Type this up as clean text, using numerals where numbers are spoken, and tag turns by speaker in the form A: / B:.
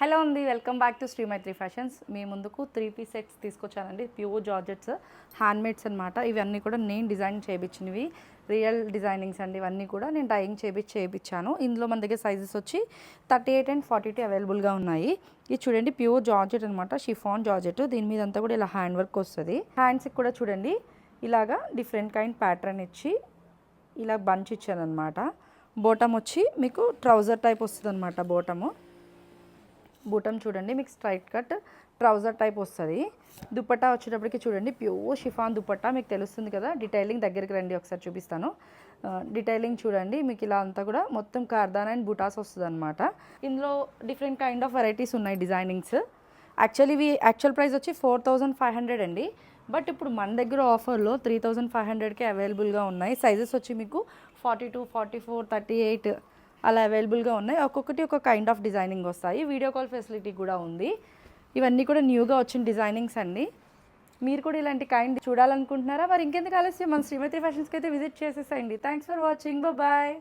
A: Hello అండి, welcome back to శ్రీమైత్రి fashions. మీ ముందుకు 3-piece sets తీసుకొచ్చానండి. ప్యూర్ జార్జెట్స్ హ్యాండ్మేడ్స్ అనమాట. ఇవన్నీ కూడా నేను డిజైన్ చేయించినవి, రియల్ డిజైనింగ్స్ అండి. ఇవన్నీ కూడా నేను డైయింగ్ చేయించాను. ఇందులో మన దగ్గర సైజెస్ వచ్చి 38 and 42 అవైలబుల్గా ఉన్నాయి. ఇది చూడండి, ప్యూర్ జార్జెట్ అనమాట, షిఫాన్ జార్జెట్. దీని మీద అంతా కూడా ఇలా హ్యాండ్ వర్క్ వస్తుంది. హ్యాండ్స్కి కూడా చూడండి ఇలాగా డిఫరెంట్ కైండ్ ప్యాటర్న్ ఇచ్చి ఇలా బంచ్ ఇచ్చాను అనమాట. బోటమ్ వచ్చి మీకు ట్రౌజర్ టైప్ వస్తుంది అనమాట. బూటం చూడండి మీకు స్ట్రైట్ కట్ ట్రౌజర్ టైప్ వస్తుంది. దుపట్టా వచ్చేటప్పటికి చూడండి ప్యూర్ షిఫాన్ దుపట్టా, మీకు తెలుస్తుంది కదా. డీటెయిలింగ్ దగ్గరికి రండి, ఒకసారి చూపిస్తాను. డీటెయిలింగ్ చూడండి, మీకు ఇలా అంతా కూడా మొత్తం కార్దాన్ అండ్ బుటాస్ వస్తుంది అనమాట. ఇందులో డిఫరెంట్ కైండ్ ఆఫ్ వెరైటీస్ ఉన్నాయి డిజైనింగ్స్. యాక్చువల్ ప్రైస్ వచ్చి 4500 అండి. బట్ ఇప్పుడు మన దగ్గర ఆఫర్లో 3500కే అవైలబుల్గా ఉన్నాయి. సైజెస్ వచ్చి మీకు 42, 44, 38 అలా అవైలబుల్గా ఉన్నాయి. ఒక్కొక్కటి ఒక కైండ్ ఆఫ్ డిజైనింగ్ వస్తాయి. వీడియో కాల్ ఫెసిలిటీ కూడా ఉంది. ఇవన్నీ కూడా న్యూగా వచ్చిన డిజైనింగ్స్ అండి. మీరు కూడా ఇలాంటి కైండ్ చూడాలనుకుంటున్నారా? మరి ఇంకెందుకు ఆలస్యం, మన శ్రీమతి ఫ్యాషన్స్కి అయితే విజిట్ చేసేసేయండి. Thanks for watching, bye.